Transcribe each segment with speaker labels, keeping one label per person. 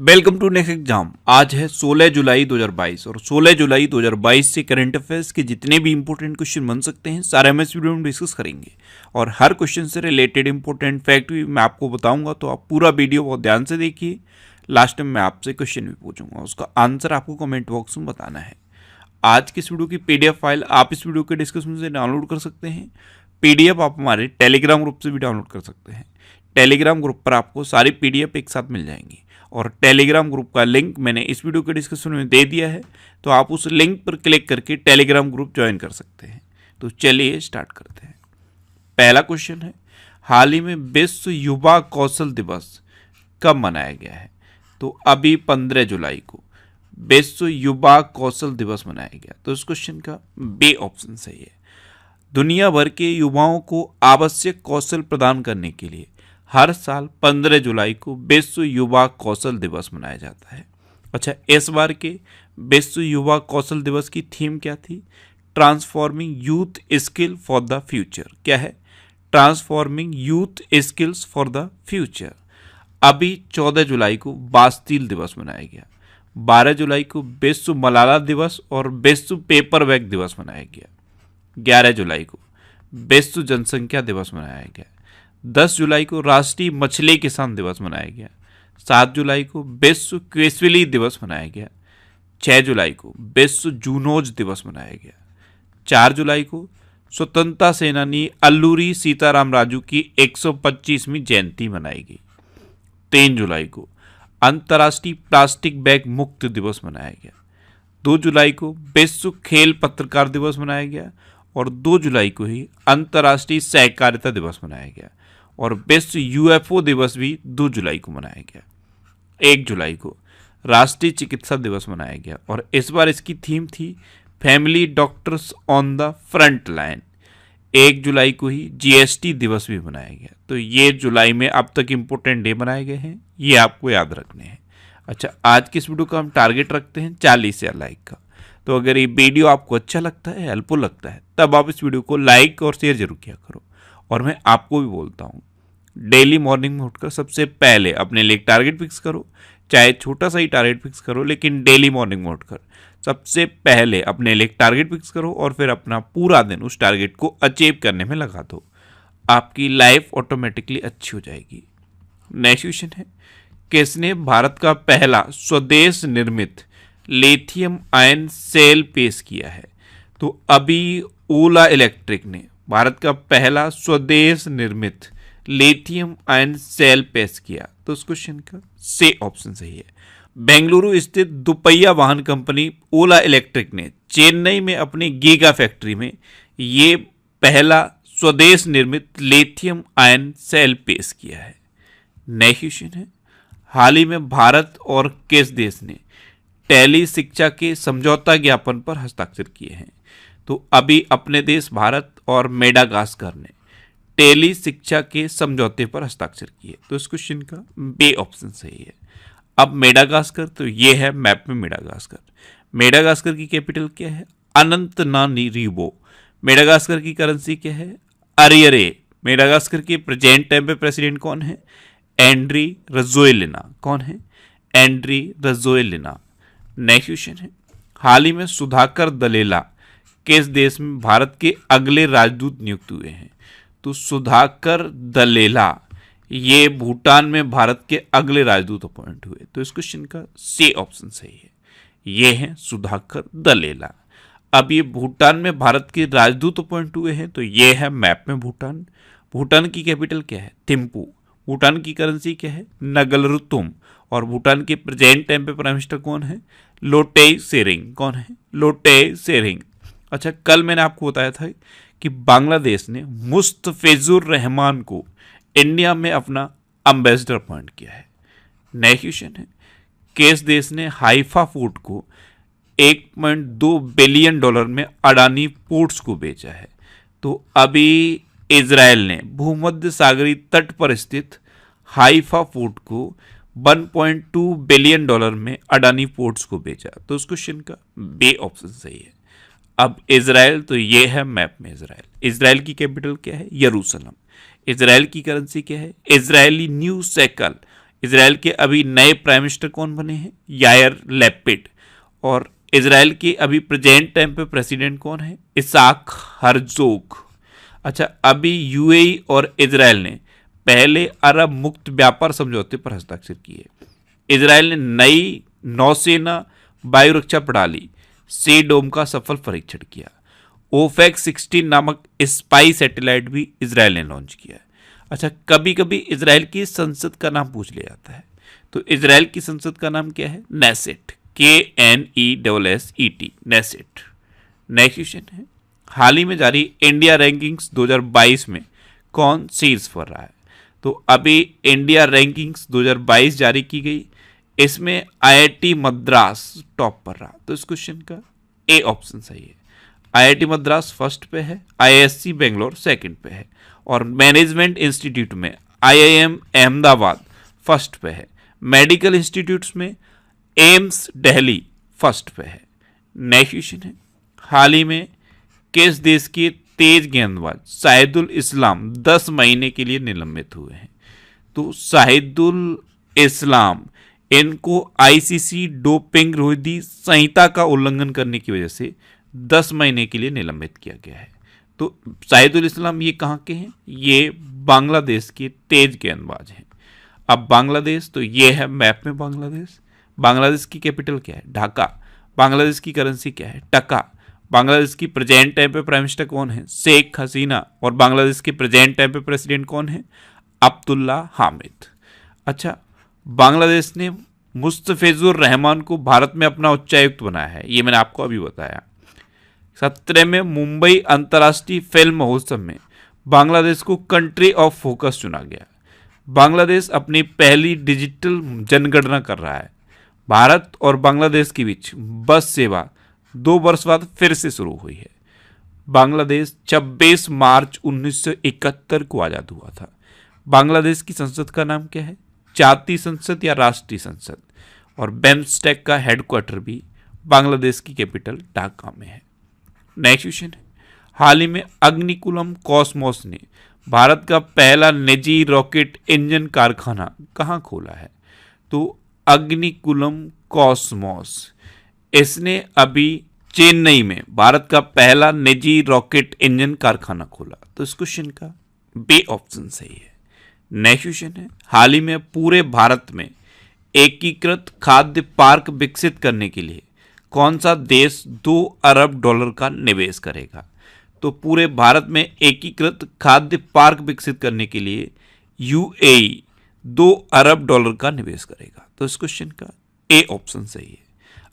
Speaker 1: Welcome to next exam. आज है 16 जुलाई 2022 और 16 जुलाई 2022 से करंट अफेयर्स के जितने भी इंपॉर्टेंट क्वेश्चन बन सकते हैं सारे हम इस वीडियो में डिस्कस करेंगे और हर क्वेश्चन से रिलेटेड इंपॉर्टेंट फैक्ट भी मैं आपको बताऊंगा, तो आप पूरा वीडियो बहुत ध्यान से देखिए। लास्ट में मैं आपसे क्वेश्चन भी पूछूंगा, उसका आंसर आपको कमेंट बॉक्स में बताना है। आज की इस वीडियो की PDF फाइल आप इस वीडियो के डिस्क्रिप्शन से डाउनलोड कर सकते हैं। PDF आप हमारे टेलीग्राम ग्रुप से भी डाउनलोड कर सकते हैं। टेलीग्राम ग्रुप पर आपको सारी PDF एक साथ मिल जाएंगी और टेलीग्राम ग्रुप का लिंक मैंने इस वीडियो के डिस्क्रिप्शन में दे दिया है, तो आप उस लिंक पर क्लिक करके टेलीग्राम ग्रुप ज्वाइन कर सकते हैं। तो चलिए स्टार्ट करते हैं। पहला क्वेश्चन है, हाल ही में विश्व युवा कौशल दिवस कब मनाया गया है? तो अभी 15 जुलाई को विश्व युवा कौशल दिवस मनाया गया। तो इस क्वेश्चन का बी ऑप्शन सही है। दुनिया भर के युवाओं को आवश्यक कौशल प्रदान करने के लिए हर साल 15 जुलाई को विश्व युवा कौशल दिवस मनाया जाता है। अच्छा, इस बार के विश्व युवा कौशल दिवस की थीम क्या थी? Transforming youth skill for the future. क्या है? Transforming youth skills for the future. अभी 14 जुलाई को बास्तील दिवस मनाया गया। 12 जुलाई को विश्व मलाला दिवस और विश्व पेपर बैग दिवस मनाया गया। 11 जुलाई को विश्व जनसंख्या दिवस मनाया गया। 10 जुलाई को राष्ट्रीय मछली किसान दिवस मनाया गया। 7 जुलाई को विश्व क्वेस्विली दिवस मनाया गया। 6 जुलाई को विश्व जूनोज दिवस मनाया गया। 4 जुलाई को स्वतंत्रता सेनानी अल्लूरी सीताराम राजू की 125वीं जयंती मनाई गई। 3 जुलाई को अंतर्राष्ट्रीय प्लास्टिक बैग मुक्त दिवस मनाया गया। 2 जुलाई को विश्व खेल पत्रकार दिवस मनाया गया और 2 जुलाई को ही अंतर्राष्ट्रीय सहकारिता दिवस मनाया गया और विश्व UFO दिवस भी 2 जुलाई को मनाया गया। 1 जुलाई को राष्ट्रीय चिकित्सा दिवस मनाया गया और इस बार इसकी थीम थी family doctors on the front line. 1 जुलाई को ही GST दिवस भी मनाया गया। तो ये जुलाई में अब तक इम्पोर्टेंट डे बनाए गए हैं, ये आपको याद रखने हैं। अच्छा, आज की इस वीडियो का हम टारगेट रखते हैं 40,000 लाइक का। तो अगर ये वीडियो आपको अच्छा लगता है, हेल्पफुल लगता है, तब आप इस वीडियो को लाइक और शेयर जरूर किया करो। और मैं आपको भी बोलता हूँ, डेली मॉर्निंग में उठकर सबसे पहले अपने लिए एक टारगेट फिक्स करो, चाहे छोटा सा ही टारगेट फिक्स करो, लेकिन डेली मॉर्निंग में उठकर सबसे पहले अपने लिए एक टारगेट फिक्स करो और फिर अपना पूरा दिन उस टारगेट को अचीव करने में लगा दो। आपकी लाइफ ऑटोमेटिकली अच्छी हो जाएगी। नेक्स्ट क्वेश्चन है, किसने भारत का पहला स्वदेश निर्मित लिथियम आयन सेल पेश किया है? तो अभी ओला इलेक्ट्रिक ने भारत का पहला स्वदेश निर्मित लिथियम आयन सेल पेश किया। तो उस क्वेश्चन का सी ऑप्शन सही है। बेंगलुरु स्थित दुपहिया वाहन कंपनी ओला इलेक्ट्रिक ने चेन्नई में अपनी गीगा फैक्ट्री में ये पहला स्वदेश निर्मित लिथियम आयन सेल पेश किया है। नेक्स्ट क्वेश्चन है, हाल ही में भारत और किस देश ने टेली शिक्षा के समझौता ज्ञापन पर हस्ताक्षर किए हैं? तो अभी अपने देश भारत और मेडागास्कर ने टेली शिक्षा के समझौते पर हस्ताक्षर किए। तो इस क्वेश्चन का बी ऑप्शन सही है। अब मेडागास्कर, तो ये है मैप में मेडागास्कर। मेडागास्कर की कैपिटल क्या है? अनंतनारिवो। मेडागास्कर की करेंसी क्या है? अरियरे। मेडागास्कर के प्रेजेंट टाइम पे प्रेसिडेंट कौन है? एंड्री रजोएलिना। कौन है? एंड्री रजोएलिना। नेक्स्ट क्वेश्चन है, हाल ही में सुधाकर दलेला किस देश में भारत के अगले राजदूत नियुक्त हुए हैं? तो सुधाकर दलेला ये भूटान में भारत के अगले राजदूत अपॉइंट हुए। तो इस क्वेश्चन का सी ऑप्शन सही है। ये है सुधाकर दलेला। अब ये भूटान में भारत के राजदूत अपॉइंट हुए हैं, तो ये है मैप में भूटान। भूटान की कैपिटल क्या है? थिम्पू। भूटान की करेंसी क्या है? नगलरुतुम। और भूटान के प्रेजेंट टाइम पे प्राइम मिनिस्टर कौन है? लोटे सेरिंग। कौन है? लोटे सेरिंग। अच्छा, कल मैंने आपको बताया था कि बांग्लादेश ने मुस्तफिजुर रहमान को इंडिया में अपना एम्बेसडर अपॉइंट किया है। नेक्स्ट क्वेश्चन है, किस देश ने हाइफा पोर्ट को 1.2 बिलियन डॉलर में अडानी पोर्ट्स को बेचा है? तो अभी इजराइल ने भूमध्य सागरीय तट पर स्थित हाइफा पोर्ट को 1.2 बिलियन डॉलर में अडानी पोर्ट्स को बेचा। तो उस क्वेश्चन का बी ऑप्शन सही है। अब इजराइल, तो ये है मैप में इजराइल। इजराइल की कैपिटल क्या है? यरूशलेम। इजराइल की करेंसी क्या है? Israeli new shackle. इसराइल के अभी नए प्राइम मिनिस्टर कौन बने हैं? Yair Lapid. और इसराइल के अभी प्रेजेंट टाइम पे प्रेसिडेंट कौन है? Isaac Herzog. अच्छा, अभी यूएई और इसराइल ने पहले अरब मुक्त व्यापार समझौते पर हस्ताक्षर किए। इसराइल ने नई नौसेना वायुरक्षा प्रणाली सेडोम का सफल परीक्षण किया। ओफेक 16 नामक स्पाई सैटेलाइट भी इसराइल ने लॉन्च किया। अच्छा, कभी कभी इसराइल की संसद का नाम पूछ लिया जाता है, तो इसराइल की संसद का नाम क्या है? Knesset, KNESSET, Knesset. Next question है, हाल ही में जारी इंडिया रैंकिंग्स 2022 में कौन शीर्ष पर रहा है? तो अभी इंडिया रैंकिंग्स 2022 जारी की गई, इसमें IIT मद्रास टॉप पर रहा। तो इस क्वेश्चन का ए ऑप्शन सही है। IIT मद्रास फर्स्ट पे है, IISc बेंगलोर सेकंड पे है, और मैनेजमेंट इंस्टीट्यूट में IIM अहमदाबाद फर्स्ट पे है। मेडिकल इंस्टीट्यूट्स में एम्स दिल्ली फर्स्ट पे है। नेक्स्ट क्वेश्चन है, हाल ही में किस देश के तेज गेंदबाज शाहिदुल इस्लाम 10 महीने के लिए निलंबित हुए हैं? तो शाहिदुल इस्लाम, इनको ICC डोपिंग रोधी संहिता का उल्लंघन करने की वजह से 10 महीने के लिए निलंबित किया गया है। तो शाहिदुल इस्लाम ये कहाँ के हैं? ये बांग्लादेश के तेज गेंदबाज हैं। अब बांग्लादेश, तो ये है मैप में बांग्लादेश। बांग्लादेश की कैपिटल क्या है? ढाका। बांग्लादेश की करेंसी क्या है? टका। बांग्लादेश की प्रेजेंट टाइम पे प्राइम मिनिस्टर कौन है? शेख हसीना। और बांग्लादेश के प्रेजेंट टाइम पे प्रेसिडेंट कौन है? अब्दुल्ला हामिद। अच्छा, बांग्लादेश ने मुस्तफिजुर रहमान को भारत में अपना उच्चायुक्त बनाया है, ये मैंने आपको अभी बताया। 17 में मुंबई अंतर्राष्ट्रीय फिल्म महोत्सव में बांग्लादेश को कंट्री ऑफ फोकस चुना गया। बांग्लादेश अपनी पहली डिजिटल जनगणना कर रहा है। भारत और बांग्लादेश के बीच बस सेवा 2 वर्ष बाद फिर से शुरू हुई है। बांग्लादेश 26 मार्च 1971 को आज़ाद हुआ था। बांग्लादेश की संसद का नाम क्या है? जातीय संसद या राष्ट्रीय संसद। और बिम्स्टेक का हेडक्वार्टर भी बांग्लादेश की कैपिटल ढाका में है। नेक्स्ट क्वेश्चन है, हाल ही में अग्निकुलम कॉस्मोस ने भारत का पहला निजी रॉकेट इंजन कारखाना कहाँ खोला है? तो अग्निकुलम कॉस्मोस, इसने अभी चेन्नई में भारत का पहला निजी रॉकेट इंजन कारखाना खोला। तो इस क्वेश्चन का बी ऑप्शन सही है। नेक्स्ट क्वेश्चन है, हाल ही में पूरे भारत में एकीकृत खाद्य पार्क विकसित करने के लिए कौन सा देश $2 अरब का निवेश करेगा? तो पूरे भारत में एकीकृत खाद्य पार्क विकसित करने के लिए UAE $2 अरब का निवेश करेगा। तो इस क्वेश्चन का ए ऑप्शन सही है।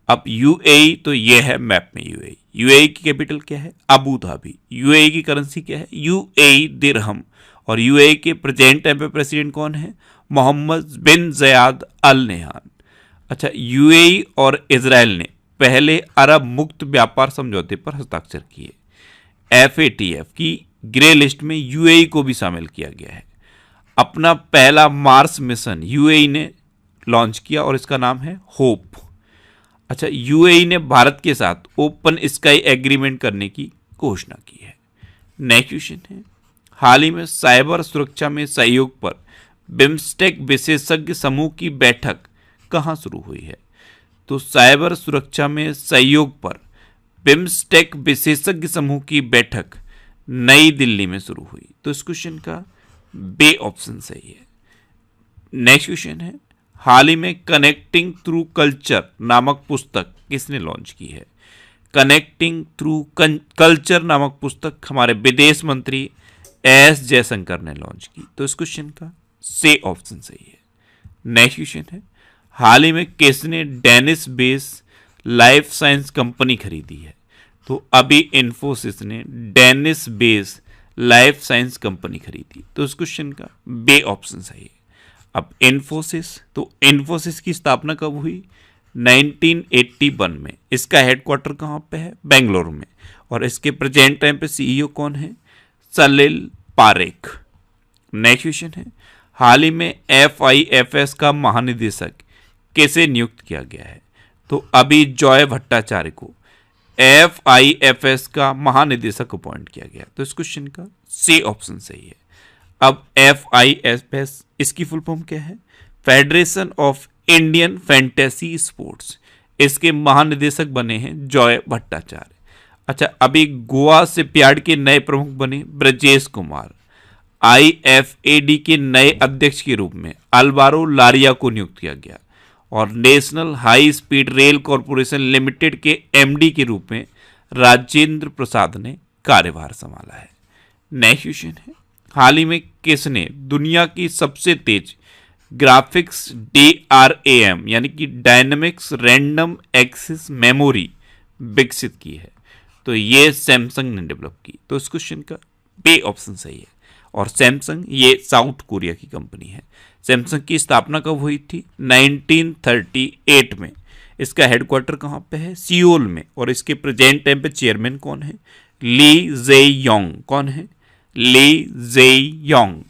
Speaker 1: अब UAE, तो ये है मैप में UAE। UAE की कैपिटल क्या है? Abu Dhabi. UAE की करेंसी क्या है? UAE दिरहम। और UAE के प्रेजेंट टाइम पे प्रेसिडेंट कौन है? मोहम्मद बिन ज़याद अल नह्यान। अच्छा, UAE और इजराइल ने पहले अरब मुक्त व्यापार समझौते पर हस्ताक्षर किए। FATF की ग्रे लिस्ट में UAE को भी शामिल किया गया है। अपना पहला मार्स मिशन UAE ने लॉन्च किया और इसका नाम है होप। अच्छा, UAE ने भारत के साथ ओपन स्काई एग्रीमेंट करने की घोषणा की है। नेक्स्ट क्वेश्चन है, हाल ही में साइबर सुरक्षा में सहयोग पर बिम्स्टेक विशेषज्ञ समूह की बैठक कहाँ शुरू हुई है? तो साइबर सुरक्षा में सहयोग पर बिम्स्टेक विशेषज्ञ समूह की बैठक नई दिल्ली में शुरू हुई। तो इस क्वेश्चन का बी ऑप्शन सही है। नेक्स्ट क्वेश्चन है, हाल ही में कनेक्टिंग थ्रू कल्चर नामक पुस्तक किसने लॉन्च की है? कनेक्टिंग थ्रू कल्चर नामक पुस्तक हमारे विदेश मंत्री S जयशंकर ने लॉन्च की। तो इस क्वेश्चन का सी ऑप्शन सही है। नेक्स्ट क्वेश्चन है, हाल ही में किसने Danish based life science company खरीदी है? तो अभी इन्फोसिस ने Danish based life science company खरीदी। तो इस क्वेश्चन का बी ऑप्शन सही है। अब इन्फोसिस, तो इन्फोसिस की स्थापना कब हुई? 1981 में। इसका हेडक्वार्टर कहाँ पे है? बेंगलोर में। और इसके प्रेजेंट टाइम पे CEO कौन है? सलिल पारेख। नेक्स्ट क्वेश्चन है, हाल ही में FIFS का महानिदेशक किसे नियुक्त किया गया है? तो अभी जॉय भट्टाचार्य को FIFS का महानिदेशक अपॉइंट किया गया। तो इस क्वेश्चन का सी ऑप्शन सही है। अब FIFS, इसकी फुल फॉर्म क्या है? Federation of Indian fantasy sports, इसके महानिदेशक बने हैं जॉय भट्टाचार्य। अच्छा, अभी गोवा शिपयार्ड के नए प्रमुख बने ब्रजेश कुमार। IFAD के नए अध्यक्ष के रूप में अल्वारो लारिया को नियुक्त किया गया और national high speed rail corporation limited के MD के रूप में राजेंद्र प्रसाद ने कार्यभार संभाला है। नेक्स्ट क्वेश्चन है, हाल ही में किसने दुनिया की सबसे तेज ग्राफिक्स DRAM यानी कि डायनेमिक्स रैंडम एक्सेस मेमोरी विकसित की है? तो ये सैमसंग ने डेवलप की। तो इस क्वेश्चन का बी ऑप्शन सही है। और सैमसंग ये साउथ कोरिया की कंपनी है। सैमसंग की स्थापना कब हुई थी? 1938 में। इसका हेडक्वार्टर कहाँ पे है? सियोल में। और इसके प्रेजेंट टाइम पे चेयरमैन कौन है? ली जे योंग। कौन है? ली जे योंग।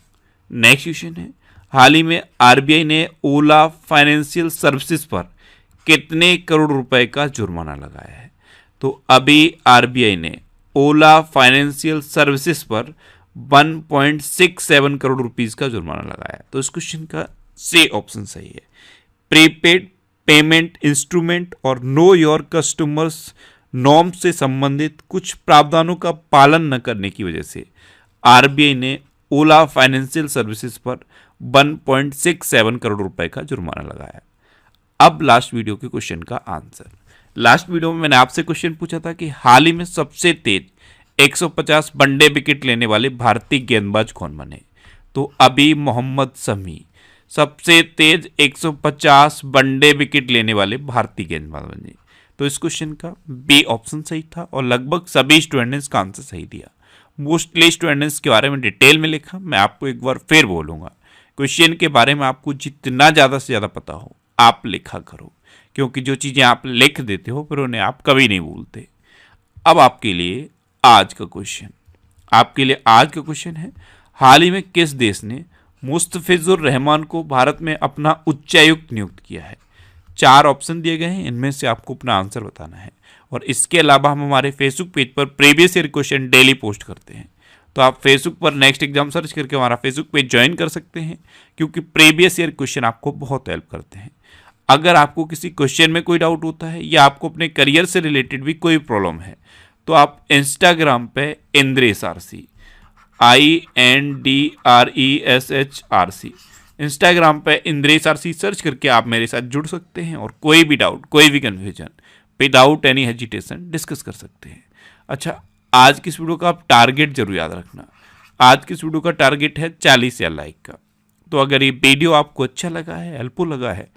Speaker 1: नेक्स्ट क्वेश्चन है, हाल ही में RBI ने ओला फाइनेंशियल सर्विसेज पर कितने करोड़ रुपए का जुर्माना लगाया है? तो अभी RBI ने ओला फाइनेंशियल सर्विसेज पर 1.67 करोड़ रुपीस का जुर्माना लगाया। तो इस क्वेश्चन का सी ऑप्शन सही है। प्रीपेड पेमेंट इंस्ट्रूमेंट और नो योर कस्टमर्स नॉर्म से संबंधित कुछ प्रावधानों का पालन न करने की वजह से RBI ने ओला फाइनेंशियल सर्विसेज पर 1.67 करोड़ रुपए का जुर्माना लगाया। अब लास्ट वीडियो के क्वेश्चन का आंसर। लास्ट वीडियो में मैंने आपसे क्वेश्चन पूछा था कि हाल ही में सबसे तेज 150 वनडे विकेट लेने वाले भारतीय गेंदबाज कौन बने? तो अभी मोहम्मद शमी सबसे तेज 150 वनडे विकेट लेने वाले भारतीय गेंदबाज बने। तो इस क्वेश्चन का बी ऑप्शन सही था और लगभग सभी स्टूडेंट्स ने इसका आंसर सही दिया। मोस्टली स्टूडेंट्स के बारे में डिटेल में लिखा, मैं आपको एक बार फिर बोलूँगा, क्वेश्चन के बारे में आपको जितना ज़्यादा से ज़्यादा पता हो आप लिखा करो, क्योंकि जो चीज़ें आप लिख देते हो फिर उन्हें आप कभी नहीं भूलते। अब आपके लिए आज का क्वेश्चन है, हाल ही में किस देश ने मुस्तफिजुर रहमान को भारत में अपना उच्चायुक्त नियुक्त किया है? 4 ऑप्शन दिए गए हैं, इनमें से आपको अपना आंसर बताना है। और इसके अलावा हम हमारे फेसबुक पेज पर previous year question daily post करते हैं, तो आप फेसबुक पर नेक्स्ट एग्जाम सर्च करके हमारा फेसबुक पेज ज्वाइन कर सकते हैं, क्योंकि प्रीवियस ईयर क्वेश्चन आपको बहुत हेल्प करते हैं। अगर आपको किसी क्वेश्चन में कोई डाउट होता है या आपको अपने करियर से रिलेटेड भी कोई प्रॉब्लम है, तो आप इंस्टाग्राम पे इंद्रेश RC INDRESHRC इंस्टाग्राम पे इंद्रेश RC सर्च करके आप मेरे साथ जुड़ सकते हैं और कोई भी डाउट, कोई भी confusion without any hesitation discuss कर सकते हैं। अच्छा, आज की इस वीडियो का आप टारगेट जरूर याद रखना। आज की इस वीडियो का टारगेट है 40,000 लाइक का। तो अगर ये वीडियो आपको अच्छा लगा है, हेल्पफुल लगा है,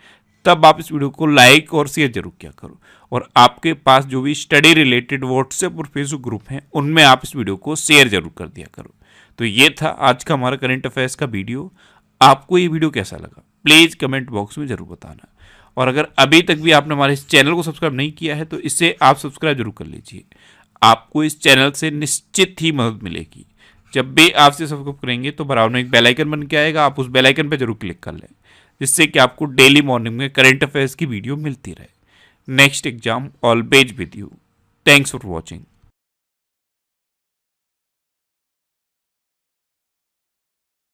Speaker 1: तब आप इस वीडियो को लाइक और शेयर जरूर किया करो। और आपके पास जो भी स्टडी रिलेटेड व्हाट्सएप और फेसबुक ग्रुप हैं, उनमें आप इस वीडियो को शेयर जरूर कर दिया करो। तो ये था आज का हमारा करंट अफेयर्स का वीडियो। आपको ये वीडियो कैसा लगा प्लीज़ कमेंट बॉक्स में जरूर बताना। और अगर अभी तक भी आपने हमारे इस चैनल को सब्सक्राइब नहीं किया है, तो इसे आप सब्सक्राइब जरूर कर लीजिए। आपको इस चैनल से निश्चित ही मदद मिलेगी। जब भी आपसे सब्सक्राइब करेंगे तो बराबर में एक बेल आइकन बन के आएगा, आप उस बेल आइकन पर जरूर क्लिक कर लें, जिससे कि आपको डेली मॉर्निंग में करंट अफेयर्स की वीडियो मिलती रहे। Next exam always with you. Thanks for watching.